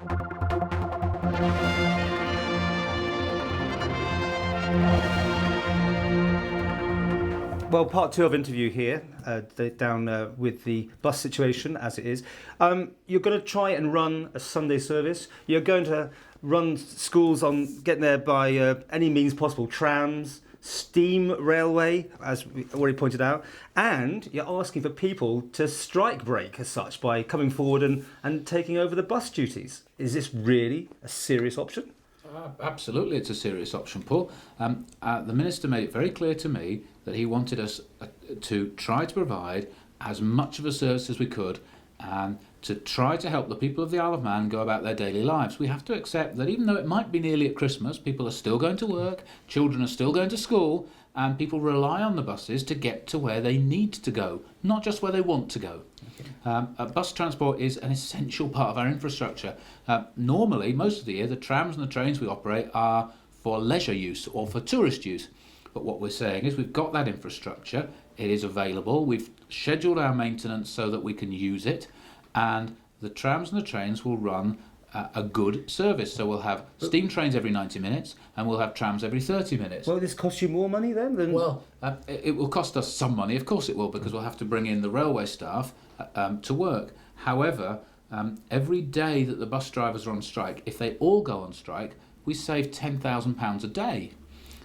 Well, part two of interview here, down with the bus situation as it is. You're going to try and run a Sunday service. You're going to run schools on getting there by any means possible, trams, steam railway, as we already pointed out, and you're asking for people to strike break as such by coming forward and taking over the bus duties. Is this really a serious option? Absolutely, it's a serious option, Paul. The Minister made it very clear to me that he wanted us to try to provide as much of a service as we could and to try to help the people of the Isle of Man go about their daily lives. We have to accept that even though it might be nearly at Christmas, people are still going to work, children are still going to school, and people rely on the buses to get to where they need to go, not just where they want to go. Bus transport is an essential part of our infrastructure. Normally, most of the year, the trams and the trains we operate are for leisure use or for tourist use. But what we're saying is we've got that infrastructure, it is available, we've scheduled our maintenance so that we can use it, and the trams and the trains will run a good service. So we'll have steam trains every 90 minutes and we'll have trams every 30 minutes. Will this cost you more money then? Well, it will cost us some money, of course it will, because we'll have to bring in the railway staff to work. However, every day that the bus drivers are on strike, if they all go on strike, we save £10,000 a day.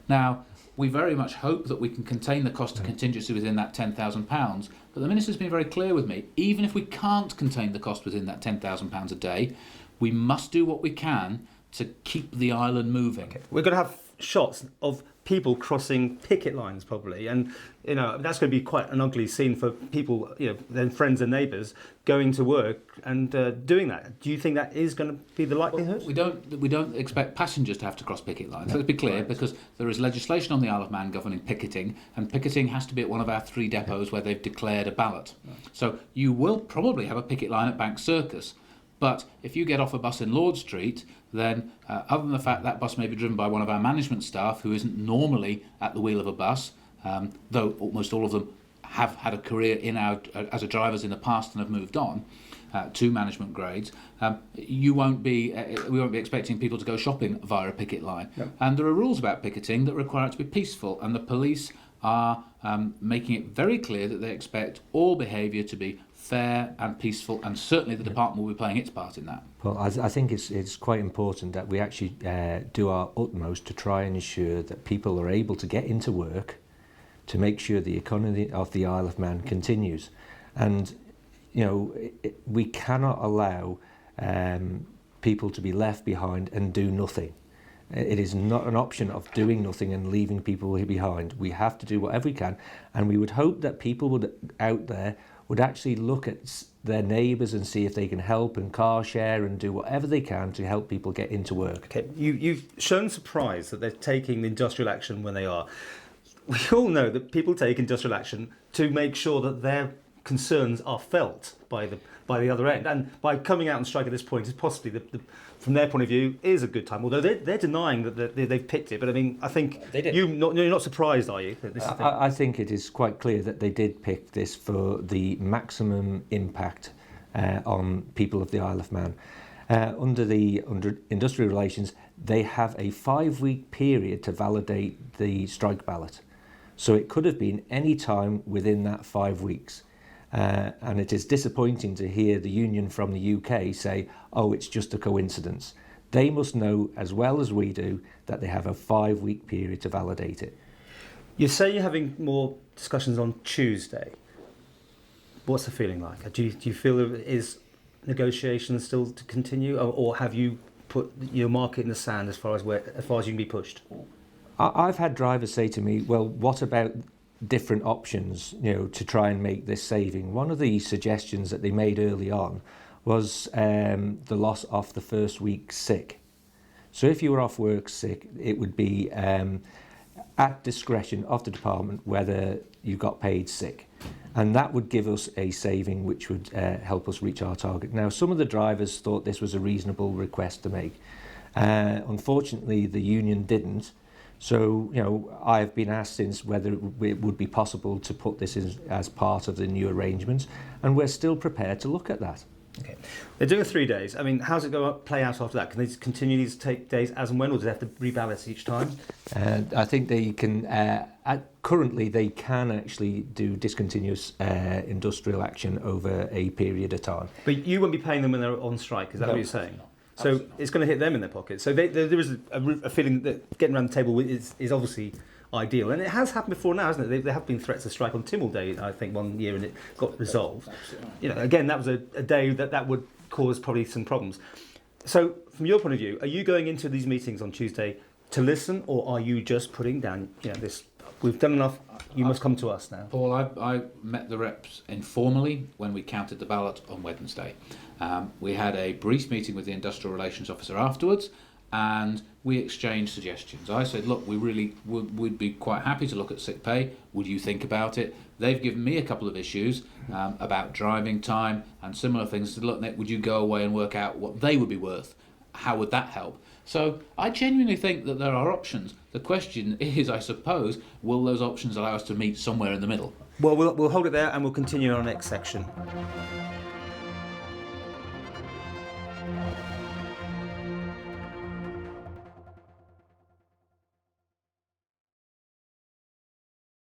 Now, we very much hope that we can contain the cost of contingency within that £10,000, but the Minister's been very clear with me, even if we can't contain the cost within that £10,000 a day, we must do what we can to keep the island moving. Okay. We're going to have shots of people crossing picket lines probably, and that's going to be quite an ugly scene for people, their friends and neighbours going to work and doing that. Do you think that is going to be the likelihood? Well, we don't expect passengers to have to cross picket lines. Let's be clear, right. Because there is legislation on the Isle of Man governing picketing, and picketing has to be at one of our 3 depots where they've declared a ballot. Right. So you will probably have a picket line at Bank Circus. But if you get off a bus in Lord Street, then other than the fact that bus may be driven by one of our management staff who isn't normally at the wheel of a bus, though almost all of them have had a career as a drivers in the past and have moved on to management grades, we won't be expecting people to go shopping via a picket line. Yep. And there are rules about picketing that require it to be peaceful, and the police are making it very clear that they expect all behaviour to be fair and peaceful, and certainly the department will be playing its part in that. Well, I think it's quite important that we actually do our utmost to try and ensure that people are able to get into work, to make sure the economy of the Isle of Man continues. And we cannot allow people to be left behind and do nothing. It is not an option of doing nothing and leaving people behind. We have to do whatever we can, and we would hope that people out there would actually look at their neighbours and see if they can help and car share and do whatever they can to help people get into work. Okay, you've shown surprise that they're taking the industrial action when they are. We all know that people take industrial action to make sure that their concerns are felt by the other end, and by coming out and strike at this point is possibly from their point of view is a good time. Although they're denying that they've picked it, but I mean I think you're not surprised, are you? That this is I think it is quite clear that they did pick this for the maximum impact on people of the Isle of Man. Under industrial relations, they have a 5-week period to validate the strike ballot, so it could have been any time within that 5 weeks. And it is disappointing to hear the union from the UK say, oh, it's just a coincidence. They must know as well as we do that they have a 5-week period to validate it. You say you're having more discussions on Tuesday. What's the feeling like? Do you feel there is negotiations still to continue, or have you put your mark in the sand as far as you can be pushed? I've had drivers say to me, well, what about different options, to try and make this saving? One of the suggestions that they made early on was the loss of the first week sick. So if you were off work sick, it would be at discretion of the department whether you got paid sick. And that would give us a saving which would help us reach our target. Now, some of the drivers thought this was a reasonable request to make. Unfortunately, the union didn't. So, I've been asked since whether it would be possible to put this as part of the new arrangements, and we're still prepared to look at that. Okay. They're doing 3 days. I mean, how's it play out after that? Can they just continue these take days as and when, or do they have to rebalance each time? I think they can, currently they can actually do discontinuous industrial action over a period of time. But you won't be paying them when they're on strike, is that No. what you're saying? So Absolutely. it's going to hit them in their pockets. So there is a feeling that getting around the table is obviously ideal. And it has happened before now, hasn't it? There have been threats of strike on Tynwald Day, I think, one year, and it got resolved. Absolutely right. You know, again, that was a day that would cause probably some problems. So from your point of view, are you going into these meetings on Tuesday to listen, or are you just putting down, this, we've done enough, you must come to us now? Paul, I met the reps informally when we counted the ballot on Wednesday. We had a brief meeting with the Industrial Relations Officer afterwards, and we exchanged suggestions. I said, look, we really would be quite happy to look at sick pay. Would you think about it? They've given me a couple of issues about driving time and similar things. I said, look, Nick, would you go away and work out what they would be worth? How would that help? So I genuinely think that there are options. The question is, I suppose, will those options allow us to meet somewhere in the middle? Well, we'll hold it there and we'll continue in our next section.